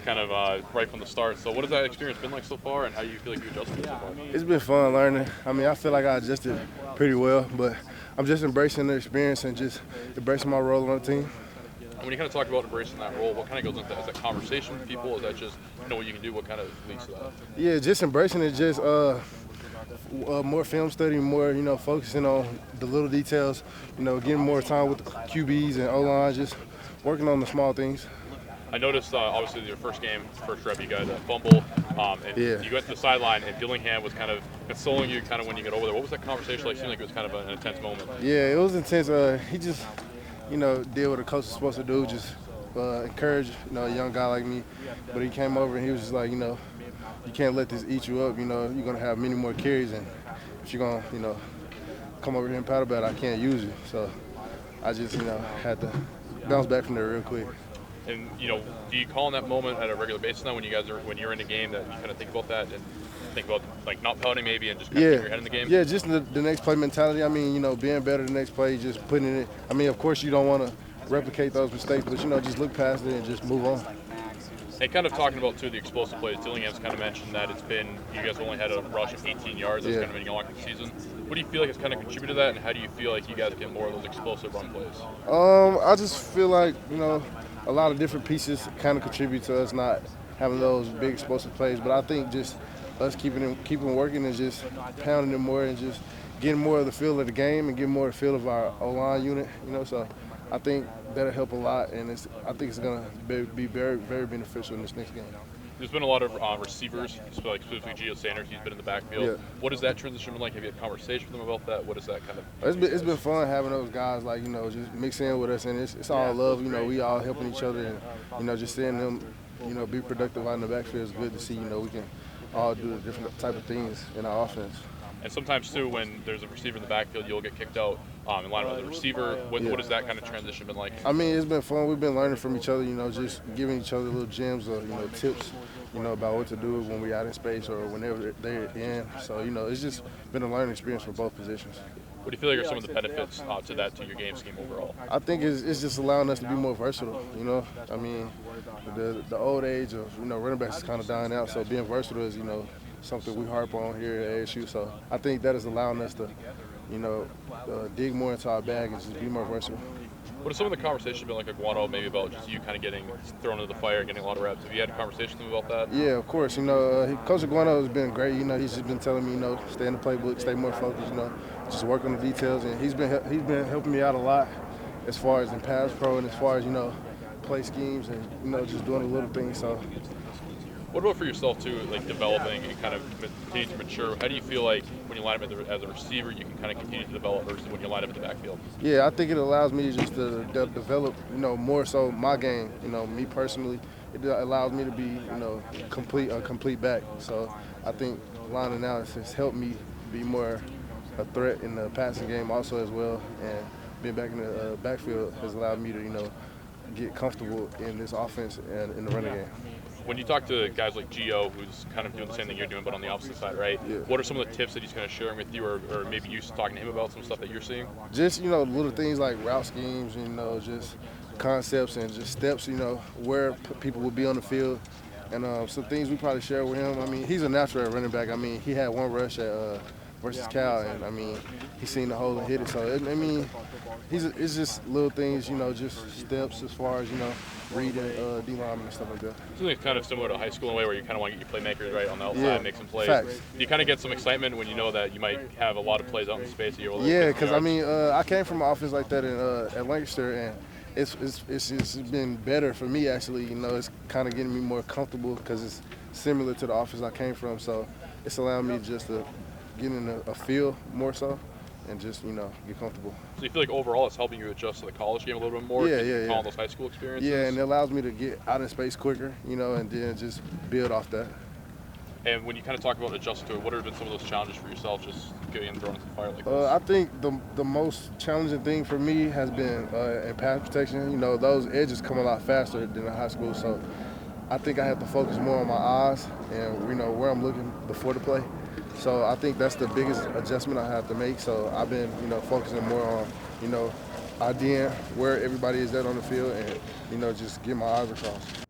kind of right from the start. So what has that experience been like so far, and how do you feel like you adjusted so far? It's been fun learning. I mean, I feel like I adjusted pretty well, but I'm just embracing the experience and just embracing my role on the team. And when you kind of talk about embracing that role, what kind of goes into that? Is that conversation with people? Is that just what you can do? What kind of leads to that? Yeah, just embracing it, just more film study, more, focusing on the little details, getting more time with the QBs and O-line, just working on the small things. I noticed, obviously, your first game, first rep, you got a fumble, and you went to the sideline, and Dillingham was kind of consoling you kind of when you got over there. What was that conversation like? It seemed like it was kind of an intense moment. Yeah, it was intense. He just, did what a coach is supposed to do, just encourage, a young guy like me. But he came over and he was just like, you can't let this eat you up. You're going to have many more carries, and if you're going to, come over here and paddle bat, I can't use you. So I just, had to bounce back from there real quick. And do you call in that moment at a regular basis now when you're in a game that you kind of think about that and think about like not pouting maybe and just kind of keep your head in the game? Yeah, just the next play mentality. I mean, being better the next play, just putting it. I mean, of course you don't want to replicate those mistakes, but just look past it and just move on. And kind of talking about too the explosive plays, Dillingham's kind of mentioned that you guys only had a rush of 18 yards. That's kind of been going on for the season. What do you feel like has kind of contributed to that, and how do you feel like you guys get more of those explosive run plays? I just feel like a lot of different pieces kind of contribute to us not having those big explosive plays. But I think just us keeping working and just pounding them more and just getting more of the feel of the game and getting more of the feel of our O-line unit. So I think that'll help a lot, and I think it's going to be very, very beneficial in this next game. There's been a lot of receivers, like specifically Gio Sanders. He's been in the backfield. Yeah. What has that transition been like? Have you had a conversation with them about that? What is that kind of? It's been fun having those guys like just mix in with us, and it's all love. We all helping each other, and just seeing them be productive out in the backfield is good to see. We can all do the different type of things in our offense. And sometimes too, when there's a receiver in the backfield, you'll get kicked out in line with the receiver. What has that kind of transition been like? I mean, it's been fun. We've been learning from each other. Just giving each other little gems or tips. About what to do when we're out in space or whenever they're in. So, it's just been a learning experience for both positions. What do you feel like are some of the benefits to your game scheme overall? I think it's just allowing us to be more versatile, I mean, the old age of, running backs is kind of dying out, so being versatile is, something we harp on here at ASU. So I think that is allowing us to, dig more into our bag and just be more versatile. What have some of the conversations been like at Guano, maybe about just you kind of getting thrown into the fire, getting a lot of reps? Have you had a conversation with him about that? Yeah, of course. Coach Guano has been great. He's just been telling me, stay in the playbook, stay more focused, just work on the details. And he's been helping me out a lot as far as in pass pro and as far as, play schemes and, just doing the little things. So. What about for yourself too, like developing and kind of continue to mature? How do you feel like when you line up as a receiver, you can kind of continue to develop versus when you line up in the backfield? Yeah, I think it allows me just to develop, more so my game. Me personally, it allows me to be, a complete back. So I think lining out has helped me be more a threat in the passing game also as well, and being back in the backfield has allowed me to, get comfortable in this offense and in the running game. When you talk to guys like Gio, who's kind of doing the same thing you're doing, but on the opposite side, right? Yeah. What are some of the tips that he's kind of sharing with you, or maybe you talking to him about some stuff that you're seeing? Just, little things like route schemes, just concepts and just steps, where people will be on the field. And some things we probably share with him. I mean, he's a natural at running back. I mean, he had one rush at versus Cal, and, I mean, he's seen the hole and hit it. So, it's just little things, just steps as far as, reading D-linemen and stuff like that. Something kind of similar to high school in a way where you kind of want to get your playmakers right on the outside, make some plays. Facts. Do you kind of get some excitement when you know that you might have a lot of plays out in space that you're able to Yeah, because, I came from an offense like that at Lancaster, and it's been better for me, actually. It's kind of getting me more comfortable because it's similar to the offense I came from. So it's allowing me just to get in a feel more so and just, get comfortable. So you feel like overall it's helping you adjust to the college game a little bit more? Yeah. Calling those high school experiences? Yeah, and it allows me to get out in space quicker, and then just build off that. And when you kind of talk about adjusting to it, what have been some of those challenges for yourself just getting thrown into the fire like this? I think the most challenging thing for me has been in pass protection. Those edges come a lot faster than in high school, so I think I have to focus more on my eyes and, where I'm looking before the play. So I think that's the biggest adjustment I have to make. So I've been, focusing more on, IDing where everybody is at on the field and, just get my eyes across.